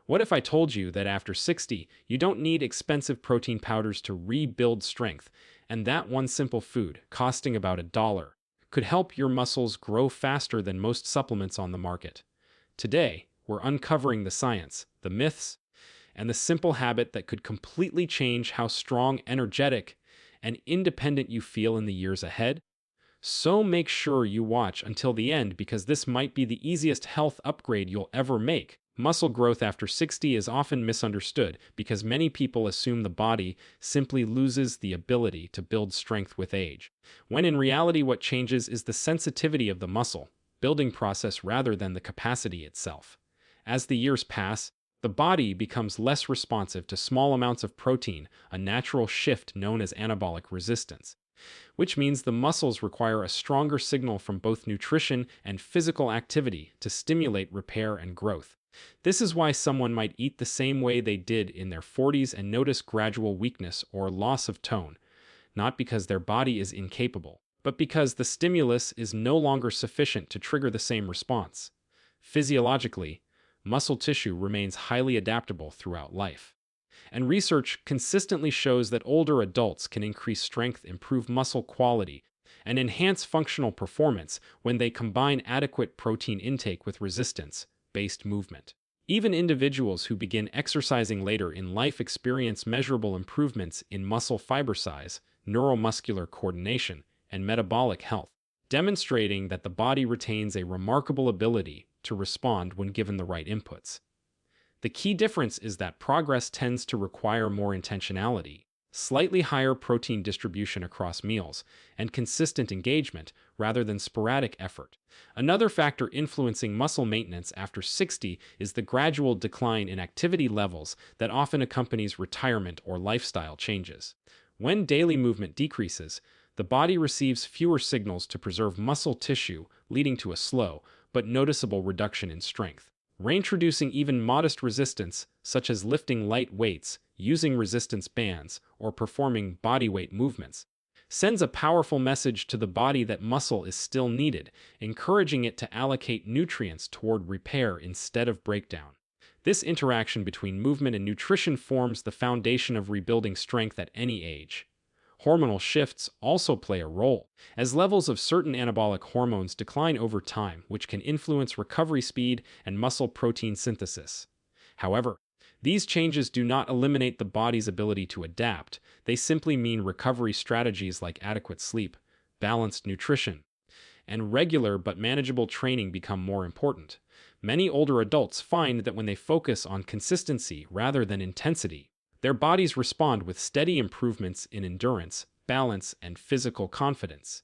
What if I told you that after 60, you don't need expensive protein powders to rebuild strength, and that one simple food, costing about $1, could help your muscles grow faster than most supplements on the market? Today, we're uncovering the science, the myths, and the simple habit that could completely change how strong, energetic, and independent you feel in the years ahead. So make sure you watch until the end because this might be the easiest health upgrade you'll ever make. Muscle growth after 60 is often misunderstood because many people assume the body simply loses the ability to build strength with age, when in reality what changes is the sensitivity of the muscle building process rather than the capacity itself. As the years pass, the body becomes less responsive to small amounts of protein, a natural shift known as anabolic resistance, which means the muscles require a stronger signal from both nutrition and physical activity to stimulate repair and growth. This is why someone might eat the same way they did in their 40s and notice gradual weakness or loss of tone, not because their body is incapable, but because the stimulus is no longer sufficient to trigger the same response. Physiologically, muscle tissue remains highly adaptable throughout life. And research consistently shows that older adults can increase strength, improve muscle quality, and enhance functional performance when they combine adequate protein intake with resistance-based movement. Even individuals who begin exercising later in life experience measurable improvements in muscle fiber size, neuromuscular coordination, and metabolic health, demonstrating that the body retains a remarkable ability to respond when given the right inputs. The key difference is that progress tends to require more intentionality, slightly higher protein distribution across meals, and consistent engagement rather than sporadic effort. Another factor influencing muscle maintenance after 60 is the gradual decline in activity levels that often accompanies retirement or lifestyle changes. When daily movement decreases, the body receives fewer signals to preserve muscle tissue, leading to a slow but noticeable reduction in strength. Reintroducing even modest resistance, such as lifting light weights, using resistance bands, or performing bodyweight movements, sends a powerful message to the body that muscle is still needed, encouraging it to allocate nutrients toward repair instead of breakdown. This interaction between movement and nutrition forms the foundation of rebuilding strength at any age. Hormonal shifts also play a role, as levels of certain anabolic hormones decline over time, which can influence recovery speed and muscle protein synthesis. However, these changes do not eliminate the body's ability to adapt. They simply mean recovery strategies like adequate sleep, balanced nutrition, and regular but manageable training become more important. Many older adults find that when they focus on consistency rather than intensity, their bodies respond with steady improvements in endurance, balance, and physical confidence.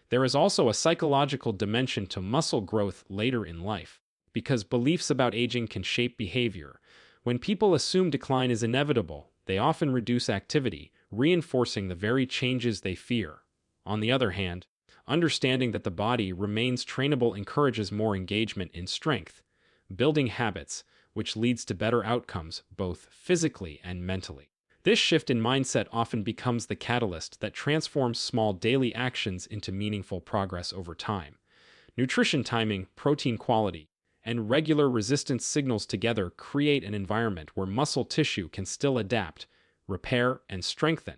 There is also a psychological dimension to muscle growth later in life, because beliefs about aging can shape behavior. When people assume decline is inevitable, they often reduce activity, reinforcing the very changes they fear. On the other hand, understanding that the body remains trainable encourages more engagement in strength, building habits, which leads to better outcomes both physically and mentally. This shift in mindset often becomes the catalyst that transforms small daily actions into meaningful progress over time. Nutrition timing, protein quality, and regular resistance signals together create an environment where muscle tissue can still adapt, repair, and strengthen,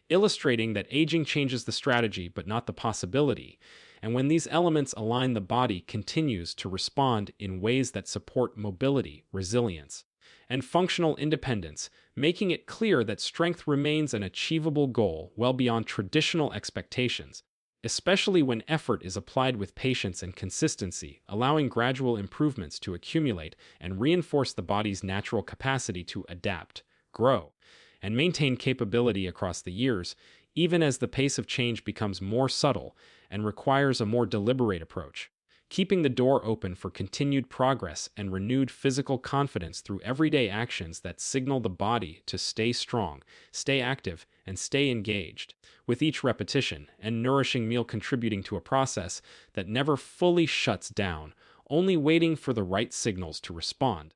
illustrating that aging changes the strategy but not the possibility. And when these elements align, the body continues to respond in ways that support mobility, resilience, and functional independence, making it clear that strength remains an achievable goal well beyond traditional expectations, especially when effort is applied with patience and consistency, allowing gradual improvements to accumulate and reinforce the body's natural capacity to adapt, grow, and maintain capability across the years, even as the pace of change becomes more subtle and requires a more deliberate approach, keeping the door open for continued progress and renewed physical confidence through everyday actions that signal the body to stay strong, stay active, and stay engaged, with each repetition and nourishing meal contributing to a process that never fully shuts down, only waiting for the right signals to respond,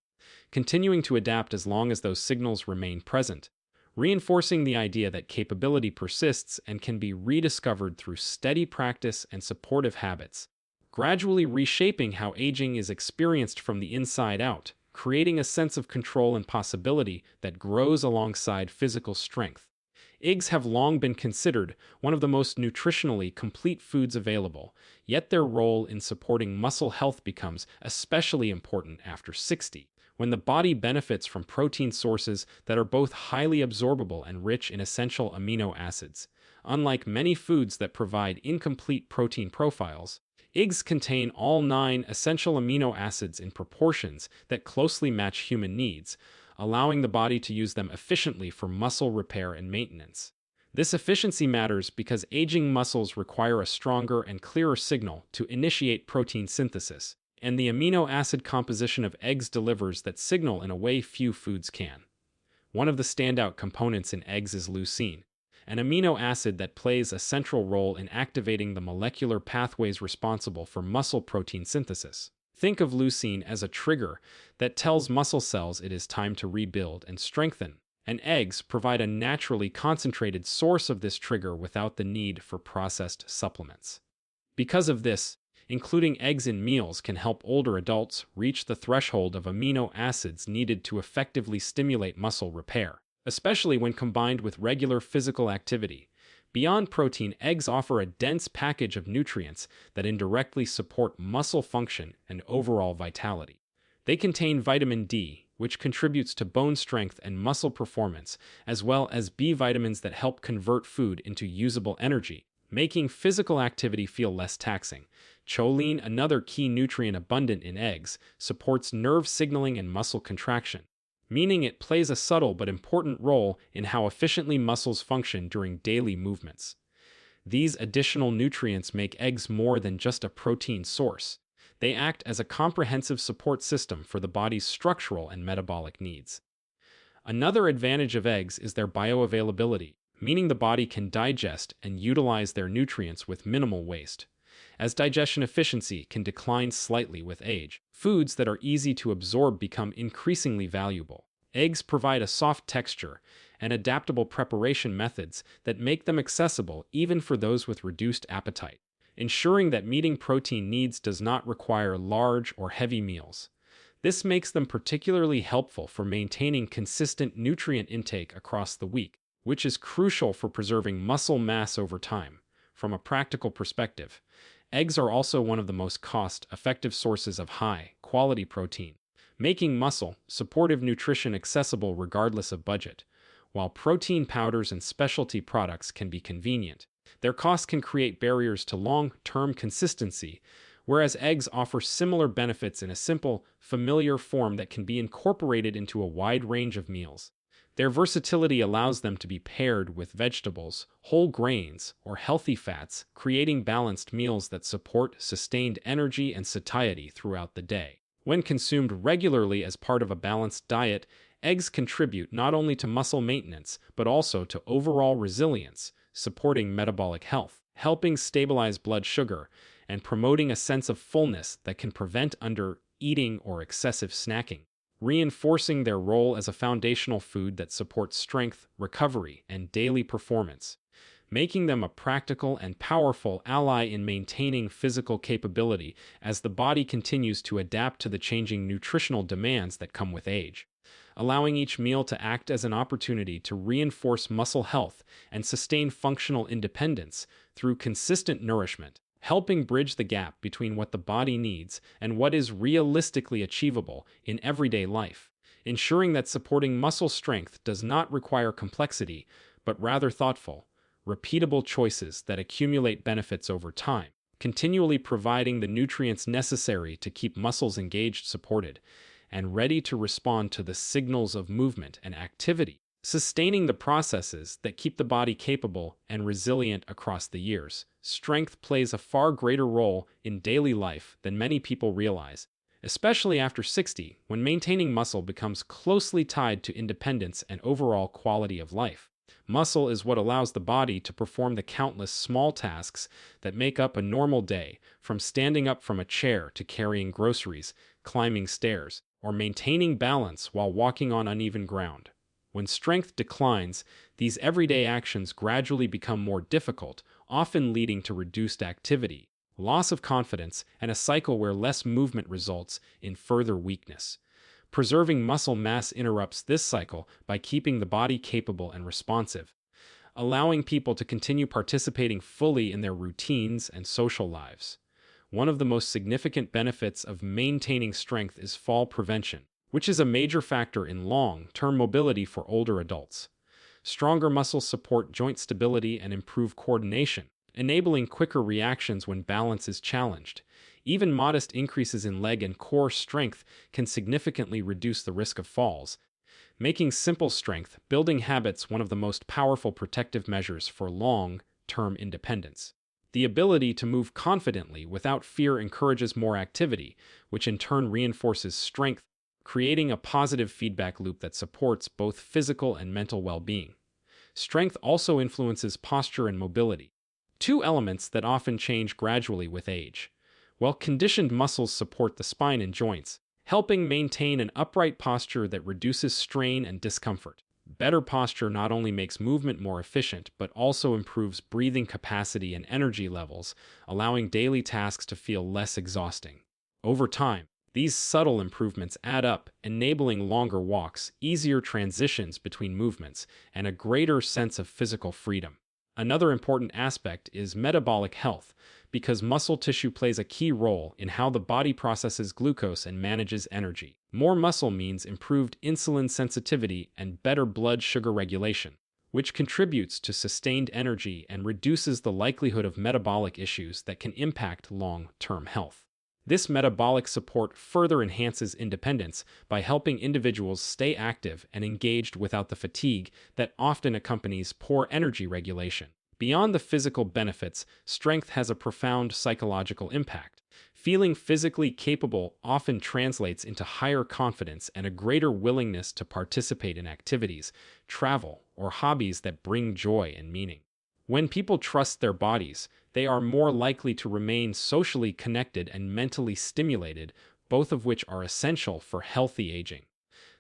continuing to adapt as long as those signals remain present, reinforcing the idea that capability persists and can be rediscovered through steady practice and supportive habits, gradually reshaping how aging is experienced from the inside out, creating a sense of control and possibility that grows alongside physical strength. Eggs have long been considered one of the most nutritionally complete foods available, yet their role in supporting muscle health becomes especially important after 60, when the body benefits from protein sources that are both highly absorbable and rich in essential amino acids. Unlike many foods that provide incomplete protein profiles, eggs contain all 9 essential amino acids in proportions that closely match human needs, allowing the body to use them efficiently for muscle repair and maintenance. This efficiency matters because aging muscles require a stronger and clearer signal to initiate protein synthesis, and the amino acid composition of eggs delivers that signal in a way few foods can. One of the standout components in eggs is leucine, an amino acid that plays a central role in activating the molecular pathways responsible for muscle protein synthesis. Think of leucine as a trigger that tells muscle cells it is time to rebuild and strengthen, and eggs provide a naturally concentrated source of this trigger without the need for processed supplements. Because of this, including eggs in meals can help older adults reach the threshold of amino acids needed to effectively stimulate muscle repair, especially when combined with regular physical activity. Beyond protein, eggs offer a dense package of nutrients that indirectly support muscle function and overall vitality. They contain vitamin D, which contributes to bone strength and muscle performance, as well as B vitamins that help convert food into usable energy, making physical activity feel less taxing. Choline, another key nutrient abundant in eggs, supports nerve signaling and muscle contraction, meaning it plays a subtle but important role in how efficiently muscles function during daily movements. These additional nutrients make eggs more than just a protein source. They act as a comprehensive support system for the body's structural and metabolic needs. Another advantage of eggs is their bioavailability, meaning the body can digest and utilize their nutrients with minimal waste. As digestion efficiency can decline slightly with age, foods that are easy to absorb become increasingly valuable. Eggs provide a soft texture and adaptable preparation methods that make them accessible even for those with reduced appetite, ensuring that meeting protein needs does not require large or heavy meals. This makes them particularly helpful for maintaining consistent nutrient intake across the week, which is crucial for preserving muscle mass over time. From a practical perspective, eggs are also one of the most cost-effective sources of high-quality protein, making muscle-supportive nutrition accessible regardless of budget. While protein powders and specialty products can be convenient, their costs can create barriers to long-term consistency, whereas eggs offer similar benefits in a simple, familiar form that can be incorporated into a wide range of meals. Their versatility allows them to be paired with vegetables, whole grains, or healthy fats, creating balanced meals that support sustained energy and satiety throughout the day. When consumed regularly as part of a balanced diet, eggs contribute not only to muscle maintenance, but also to overall resilience, supporting metabolic health, helping stabilize blood sugar, and promoting a sense of fullness that can prevent undereating or excessive snacking, reinforcing their role as a foundational food that supports strength, recovery, and daily performance, making them a practical and powerful ally in maintaining physical capability as the body continues to adapt to the changing nutritional demands that come with age, allowing each meal to act as an opportunity to reinforce muscle health and sustain functional independence through consistent nourishment, helping bridge the gap between what the body needs and what is realistically achievable in everyday life, ensuring that supporting muscle strength does not require complexity, but rather thoughtful, repeatable choices that accumulate benefits over time, continually providing the nutrients necessary to keep muscles engaged, supported, and ready to respond to the signals of movement and activity, sustaining the processes that keep the body capable and resilient across the years. Strength plays a far greater role in daily life than many people realize, especially after 60, when maintaining muscle becomes closely tied to independence and overall quality of life. Muscle is what allows the body to perform the countless small tasks that make up a normal day, from standing up from a chair to carrying groceries, climbing stairs, or maintaining balance while walking on uneven ground. When strength declines, these everyday actions gradually become more difficult, often leading to reduced activity, loss of confidence, and a cycle where less movement results in further weakness. Preserving muscle mass interrupts this cycle by keeping the body capable and responsive, allowing people to continue participating fully in their routines and social lives. One of the most significant benefits of maintaining strength is fall prevention, which is a major factor in long-term mobility for older adults. Stronger muscles support joint stability and improve coordination, enabling quicker reactions when balance is challenged. Even modest increases in leg and core strength can significantly reduce the risk of falls, making simple strength building habits one of the most powerful protective measures for long-term independence. The ability to move confidently without fear encourages more activity, which in turn reinforces strength, creating a positive feedback loop that supports both physical and mental well-being. Strength also influences posture and mobility, two elements that often change gradually with age. While conditioned muscles support the spine and joints, helping maintain an upright posture that reduces strain and discomfort. Better posture not only makes movement more efficient, but also improves breathing capacity and energy levels, allowing daily tasks to feel less exhausting. Over time, these subtle improvements add up, enabling longer walks, easier transitions between movements, and a greater sense of physical freedom. Another important aspect is metabolic health, because muscle tissue plays a key role in how the body processes glucose and manages energy. More muscle means improved insulin sensitivity and better blood sugar regulation, which contributes to sustained energy and reduces the likelihood of metabolic issues that can impact long-term health. This metabolic support further enhances independence by helping individuals stay active and engaged without the fatigue that often accompanies poor energy regulation. Beyond the physical benefits, strength has a profound psychological impact. Feeling physically capable often translates into higher confidence and a greater willingness to participate in activities, travel, or hobbies that bring joy and meaning. When people trust their bodies, they are more likely to remain socially connected and mentally stimulated, both of which are essential for healthy aging.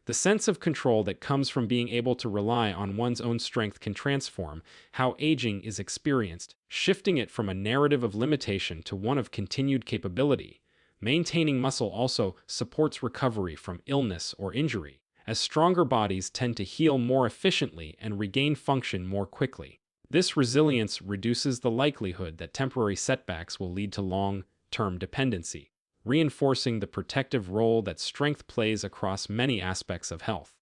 The sense of control that comes from being able to rely on one's own strength can transform how aging is experienced, shifting it from a narrative of limitation to one of continued capability. Maintaining muscle also supports recovery from illness or injury, as stronger bodies tend to heal more efficiently and regain function more quickly. This resilience reduces the likelihood that temporary setbacks will lead to long-term dependency, reinforcing the protective role that strength plays across many aspects of health.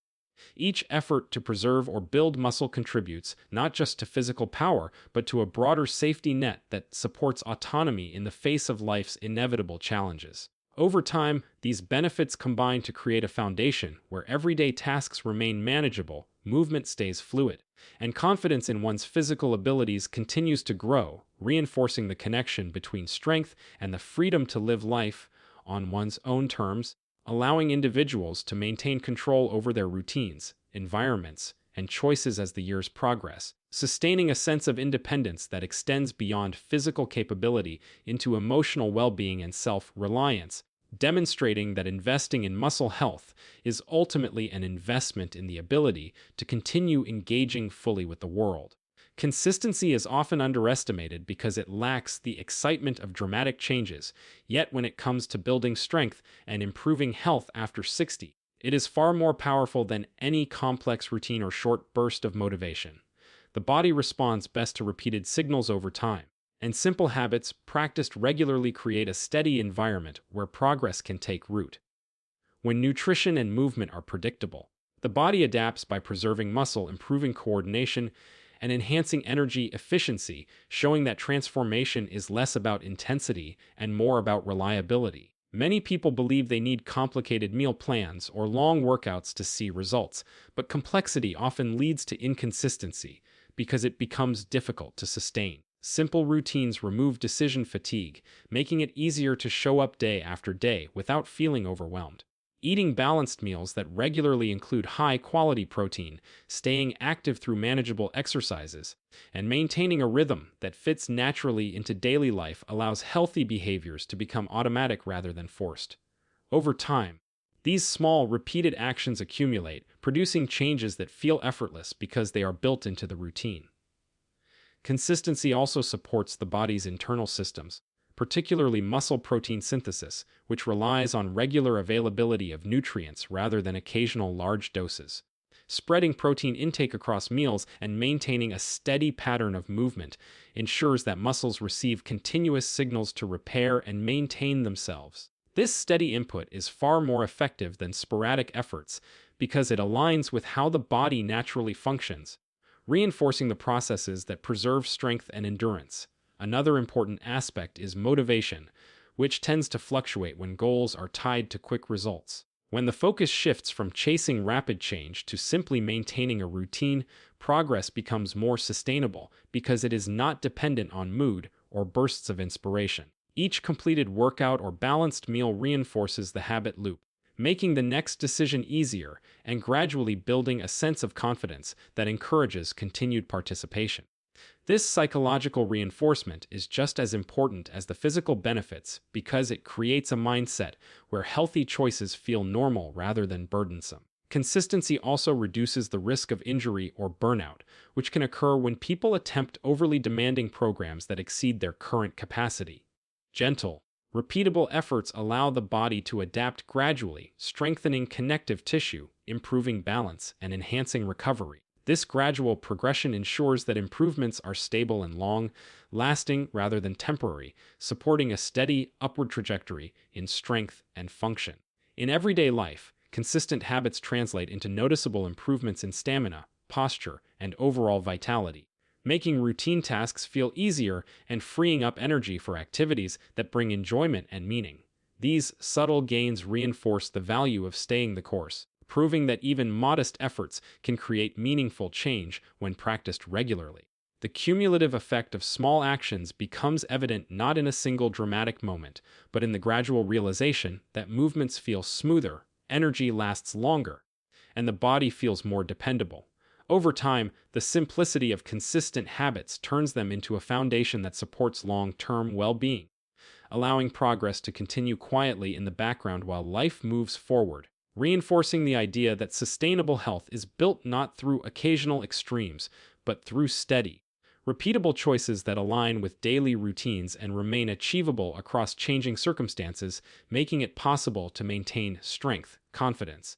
Each effort to preserve or build muscle contributes not just to physical power, but to a broader safety net that supports autonomy in the face of life's inevitable challenges. Over time, these benefits combine to create a foundation where everyday tasks remain manageable, movement stays fluid, and confidence in one's physical abilities continues to grow, reinforcing the connection between strength and the freedom to live life on one's own terms, allowing individuals to maintain control over their routines, environments, and choices as the years progress, sustaining a sense of independence that extends beyond physical capability into emotional well-being and self-reliance, demonstrating that investing in muscle health is ultimately an investment in the ability to continue engaging fully with the world. Consistency is often underestimated because it lacks the excitement of dramatic changes, yet when it comes to building strength and improving health after 60, it is far more powerful than any complex routine or short burst of motivation. The body responds best to repeated signals over time, and simple habits practiced regularly create a steady environment where progress can take root. When nutrition and movement are predictable, the body adapts by preserving muscle, improving coordination, and enhancing energy efficiency, showing that transformation is less about intensity and more about reliability. Many people believe they need complicated meal plans or long workouts to see results, but complexity often leads to inconsistency because it becomes difficult to sustain. Simple routines remove decision fatigue, making it easier to show up day after day without feeling overwhelmed. Eating balanced meals that regularly include high-quality protein, staying active through manageable exercises, and maintaining a rhythm that fits naturally into daily life allows healthy behaviors to become automatic rather than forced. Over time, these small, repeated actions accumulate, producing changes that feel effortless because they are built into the routine. Consistency also supports the body's internal systems. particularly muscle protein synthesis, which relies on regular availability of nutrients rather than occasional large doses. Spreading protein intake across meals and maintaining a steady pattern of movement ensures that muscles receive continuous signals to repair and maintain themselves. This steady input is far more effective than sporadic efforts because it aligns with how the body naturally functions, reinforcing the processes that preserve strength and endurance. Another important aspect is motivation, which tends to fluctuate when goals are tied to quick results. When the focus shifts from chasing rapid change to simply maintaining a routine, progress becomes more sustainable because it is not dependent on mood or bursts of inspiration. Each completed workout or balanced meal reinforces the habit loop, making the next decision easier and gradually building a sense of confidence that encourages continued participation. This psychological reinforcement is just as important as the physical benefits because it creates a mindset where healthy choices feel normal rather than burdensome. Consistency also reduces the risk of injury or burnout, which can occur when people attempt overly demanding programs that exceed their current capacity. Gentle, repeatable efforts allow the body to adapt gradually, strengthening connective tissue, improving balance, and enhancing recovery. This gradual progression ensures that improvements are stable and long-lasting rather than temporary, supporting a steady upward trajectory in strength and function. In everyday life, consistent habits translate into noticeable improvements in stamina, posture, and overall vitality, making routine tasks feel easier and freeing up energy for activities that bring enjoyment and meaning. These subtle gains reinforce the value of staying the course, proving that even modest efforts can create meaningful change when practiced regularly. The cumulative effect of small actions becomes evident not in a single dramatic moment, but in the gradual realization that movements feel smoother, energy lasts longer, and the body feels more dependable. Over time, the simplicity of consistent habits turns them into a foundation that supports long-term well-being, allowing progress to continue quietly in the background while life moves forward, reinforcing the idea that sustainable health is built not through occasional extremes, but through steady, repeatable choices that align with daily routines and remain achievable across changing circumstances, making it possible to maintain strength, confidence,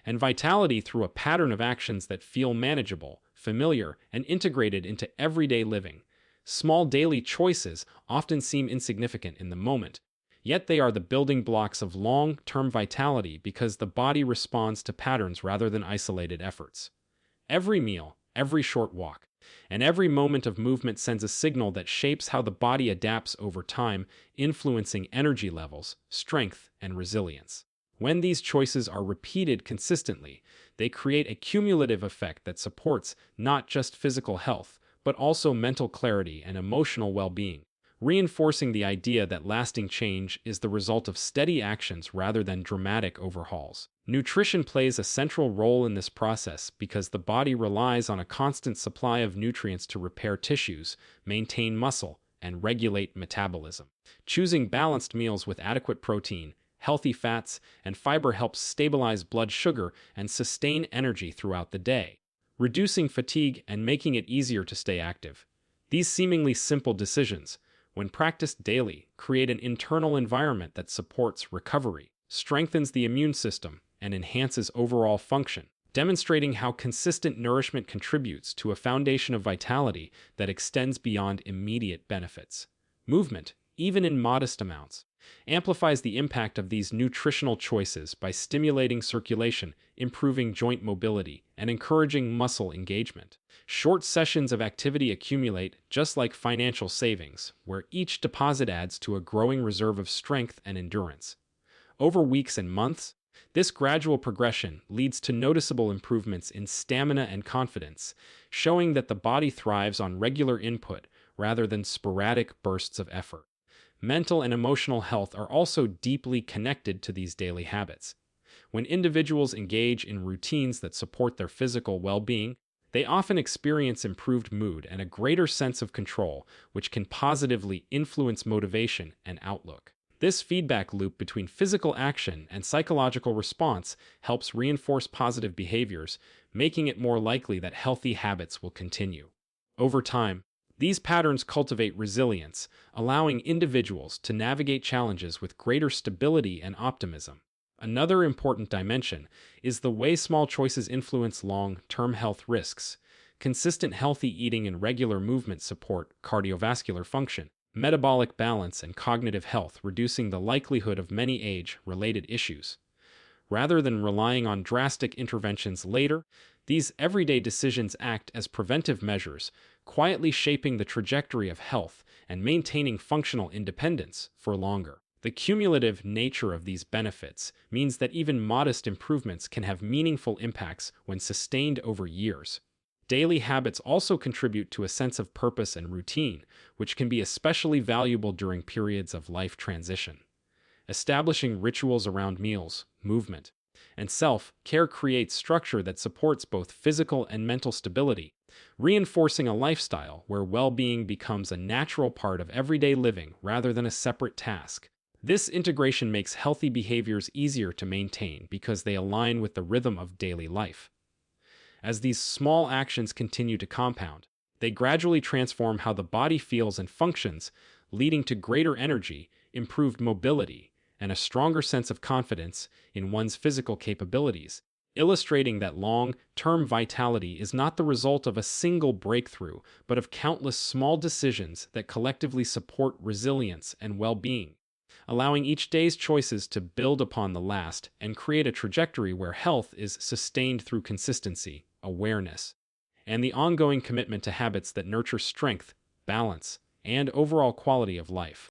and vitality through a pattern of actions that feel manageable, familiar, and integrated into everyday living. Small daily choices often seem insignificant in the moment, yet they are the building blocks of long-term vitality because the body responds to patterns rather than isolated efforts. Every meal, every short walk, and every moment of movement sends a signal that shapes how the body adapts over time, influencing energy levels, strength, and resilience. When these choices are repeated consistently, they create a cumulative effect that supports not just physical health, but also mental clarity and emotional well-being, reinforcing the idea that lasting change is the result of steady actions rather than dramatic overhauls. Nutrition plays a central role in this process because the body relies on a constant supply of nutrients to repair tissues, maintain muscle, and regulate metabolism. Choosing balanced meals with adequate protein, healthy fats, and fiber helps stabilize blood sugar and sustain energy throughout the day, reducing fatigue and making it easier to stay active. These seemingly simple decisions, when practiced daily, create an internal environment that supports recovery, strengthens the immune system, and enhances overall function, demonstrating how consistent nourishment contributes to a foundation of vitality that extends beyond immediate benefits. Movement, even in modest amounts, amplifies the impact of these nutritional choices by stimulating circulation, improving joint mobility, and encouraging muscle engagement. Short sessions of activity accumulate just like financial savings, where each deposit adds to a growing reserve of strength and endurance. Over weeks and months, this gradual progression leads to noticeable improvements in stamina and confidence, showing that the body thrives on regular input rather than sporadic bursts of effort. Mental and emotional health are also deeply connected to these daily habits. When individuals engage in routines that support their physical well-being, they often experience improved mood and a greater sense of control, which can positively influence motivation and outlook. This feedback loop between physical action and psychological response helps reinforce positive behaviors, making it more likely that healthy habits will continue. Over time, These patterns cultivate resilience, allowing individuals to navigate challenges with greater stability and optimism. Another important dimension is the way small choices influence long-term health risks. Consistent healthy eating and regular movement support cardiovascular function, metabolic balance, and cognitive health, reducing the likelihood of many age-related issues. Rather than relying on drastic interventions later, these everyday decisions act as preventive measures, quietly shaping the trajectory of health and maintaining functional independence for longer. The cumulative nature of these benefits means that even modest improvements can have meaningful impacts when sustained over years. Daily habits also contribute to a sense of purpose and routine, which can be especially valuable during periods of life transition. Establishing rituals around meals, movement, and self-care creates structure that supports both physical and mental stability, reinforcing a lifestyle where well-being becomes a natural part of everyday living rather than a separate task. This integration makes healthy behaviors easier to maintain because they align with the rhythm of daily life. As these small actions continue to compound, they gradually transform how the body feels and functions, leading to greater energy, improved mobility, and a stronger sense of confidence in one's physical capabilities, illustrating that long-term vitality is not the result of a single breakthrough, but of countless small decisions that collectively support resilience and well-being, allowing each day's choices to build upon the last and create a trajectory where health is sustained through consistency, awareness, and the ongoing commitment to habits that nurture strength, balance, and overall quality of life.